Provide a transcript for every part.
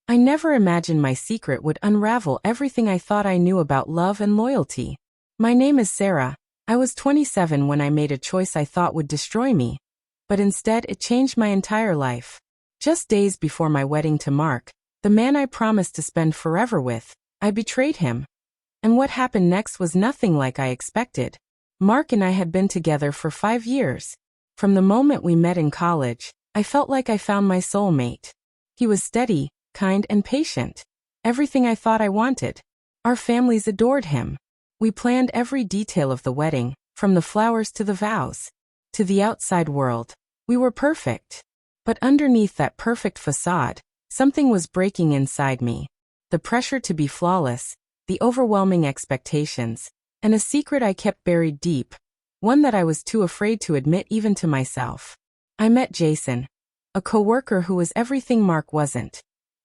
I never imagined my secret would unravel everything I thought I knew about love and loyalty. My name is Sarah. I was 27 when I made a choice I thought would destroy me. But instead, it changed my entire life. Just days before my wedding to Mark, the man I promised to spend forever with, I betrayed him. And what happened next was nothing like I expected. Mark and I had been together for 5 years. From the moment we met in college, I felt like I found my soulmate. He was steady, kind, and patient. Everything I thought I wanted. Our families adored him. We planned every detail of the wedding, from the flowers to the vows. To the outside world, we were perfect. But underneath that perfect facade, something was breaking inside me. The pressure to be flawless, the overwhelming expectations, and a secret I kept buried deep, one that I was too afraid to admit even to myself. I met Jason, a coworker who was everything Mark wasn't.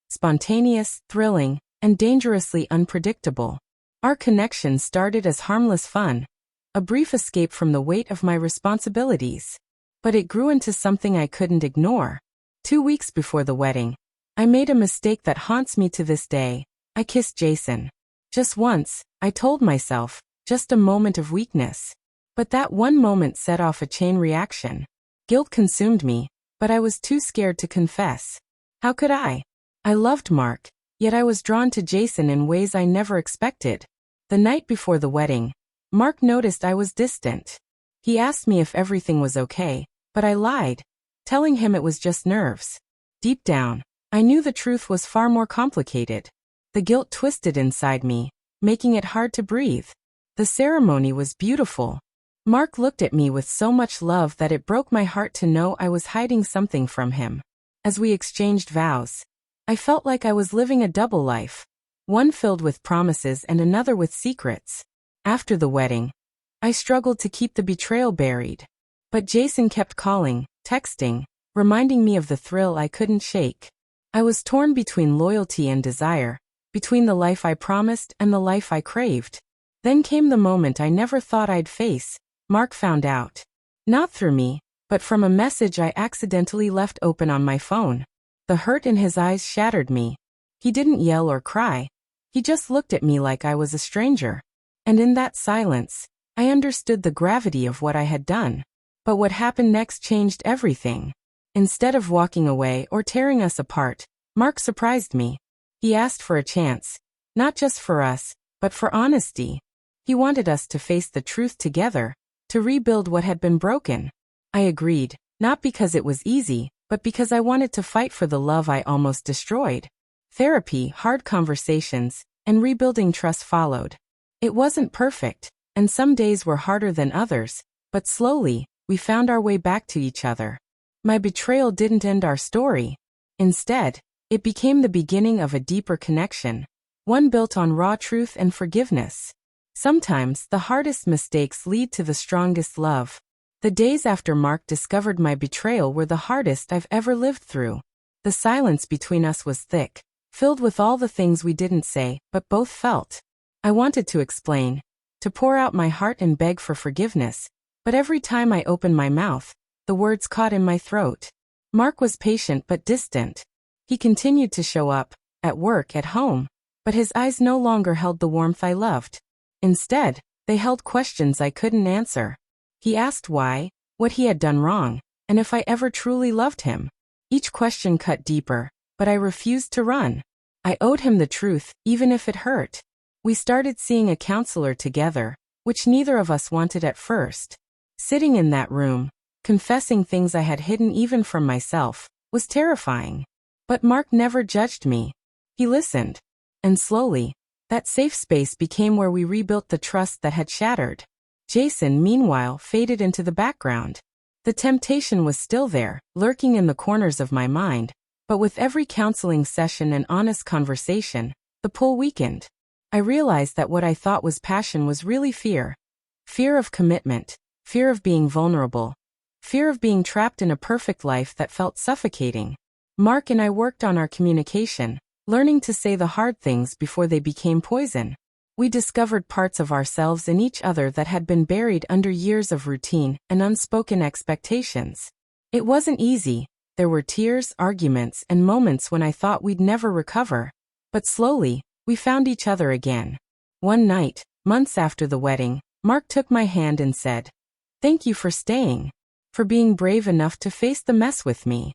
Spontaneous, thrilling, and dangerously unpredictable. Our connection started as harmless fun, a brief escape from the weight of my responsibilities. But it grew into something I couldn't ignore. 2 weeks before the wedding, I made a mistake that haunts me to this day. I kissed Jason. Just once, I told myself, just a moment of weakness. But that one moment set off a chain reaction. Guilt consumed me, but I was too scared to confess. How could I? I loved Mark, yet I was drawn to Jason in ways I never expected. The night before the wedding, Mark noticed I was distant. He asked me if everything was okay, but I lied, telling him it was just nerves. Deep down, I knew the truth was far more complicated. The guilt twisted inside me, making it hard to breathe. The ceremony was beautiful. Mark looked at me with so much love that it broke my heart to know I was hiding something from him. As we exchanged vows, I felt like I was living a double life, one filled with promises and another with secrets. After the wedding, I struggled to keep the betrayal buried. But Jason kept calling, texting, reminding me of the thrill I couldn't shake. I was torn between loyalty and desire, between the life I promised and the life I craved. Then came the moment I never thought I'd face. Mark found out. Not through me, but from a message I accidentally left open on my phone. The hurt in his eyes shattered me. He didn't yell or cry. He just looked at me like I was a stranger. And in that silence, I understood the gravity of what I had done. But what happened next changed everything. Instead of walking away or tearing us apart, Mark surprised me. He asked for a chance, not just for us, but for honesty. He wanted us to face the truth together, to rebuild what had been broken. I agreed, not because it was easy, but because I wanted to fight for the love I almost destroyed. Therapy, hard conversations, and rebuilding trust followed. It wasn't perfect, and some days were harder than others, but slowly, we found our way back to each other. My betrayal didn't end our story. Instead, it became the beginning of a deeper connection, one built on raw truth and forgiveness. Sometimes, the hardest mistakes lead to the strongest love. The days after Mark discovered my betrayal were the hardest I've ever lived through. The silence between us was thick, filled with all the things we didn't say, but both felt. I wanted to explain, to pour out my heart and beg for forgiveness, but every time I opened my mouth, the words caught in my throat. Mark was patient but distant. He continued to show up, at work, at home, but his eyes no longer held the warmth I loved. Instead, they held questions I couldn't answer. He asked why, what he had done wrong, and if I ever truly loved him. Each question cut deeper, but I refused to run. I owed him the truth, even if it hurt. We started seeing a counselor together, which neither of us wanted at first. Sitting in that room, confessing things I had hidden even from myself, was terrifying. But Mark never judged me. He listened. And slowly, that safe space became where we rebuilt the trust that had shattered. Jason, meanwhile, faded into the background. The temptation was still there, lurking in the corners of my mind, but with every counseling session and honest conversation, the pull weakened. I realized that what I thought was passion was really fear. Fear of commitment, fear of being vulnerable, fear of being trapped in a perfect life that felt suffocating. Mark and I worked on our communication, learning to say the hard things before they became poison. We discovered parts of ourselves in each other that had been buried under years of routine and unspoken expectations. It wasn't easy. There were tears, arguments, and moments when I thought we'd never recover. But slowly, we found each other again. One night, months after the wedding, Mark took my hand and said, "Thank you for staying, for being brave enough to face the mess with me."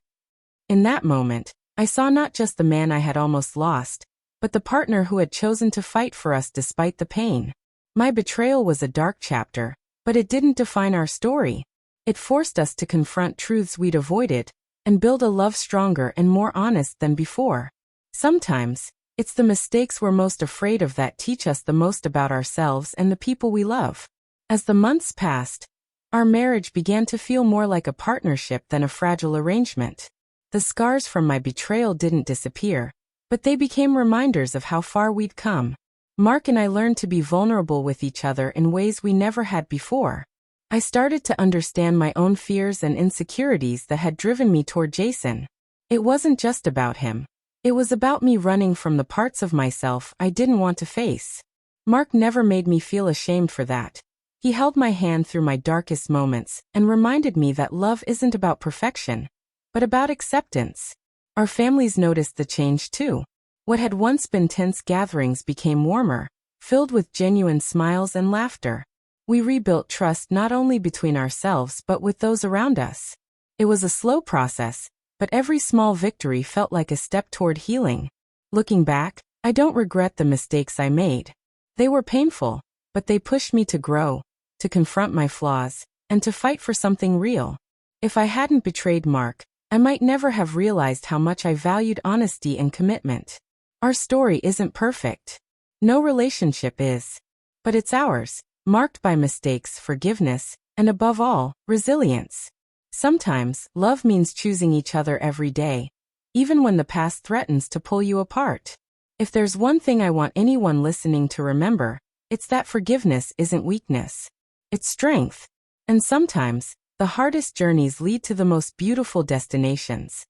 In that moment, I saw not just the man I had almost lost, but the partner who had chosen to fight for us despite the pain. My betrayal was a dark chapter, but it didn't define our story. It forced us to confront truths we'd avoided, and build a love stronger and more honest than before. Sometimes, it's the mistakes we're most afraid of that teach us the most about ourselves and the people we love. As the months passed, our marriage began to feel more like a partnership than a fragile arrangement. The scars from my betrayal didn't disappear, but they became reminders of how far we'd come. Mark and I learned to be vulnerable with each other in ways we never had before. I started to understand my own fears and insecurities that had driven me toward Jason. It wasn't just about him. It was about me running from the parts of myself I didn't want to face. Mark never made me feel ashamed for that. He held my hand through my darkest moments and reminded me that love isn't about perfection, but about acceptance. Our families noticed the change too. What had once been tense gatherings became warmer, filled with genuine smiles and laughter. We rebuilt trust not only between ourselves but with those around us. It was a slow process, but every small victory felt like a step toward healing. Looking back, I don't regret the mistakes I made. They were painful, but they pushed me to grow, to confront my flaws, and to fight for something real. If I hadn't betrayed Mark, I might never have realized how much I valued honesty and commitment. Our story isn't perfect. No relationship is. But it's ours, marked by mistakes, forgiveness, and above all, resilience. Sometimes, love means choosing each other every day, even when the past threatens to pull you apart. If there's one thing I want anyone listening to remember, it's that forgiveness isn't weakness. It's strength. And sometimes, the hardest journeys lead to the most beautiful destinations.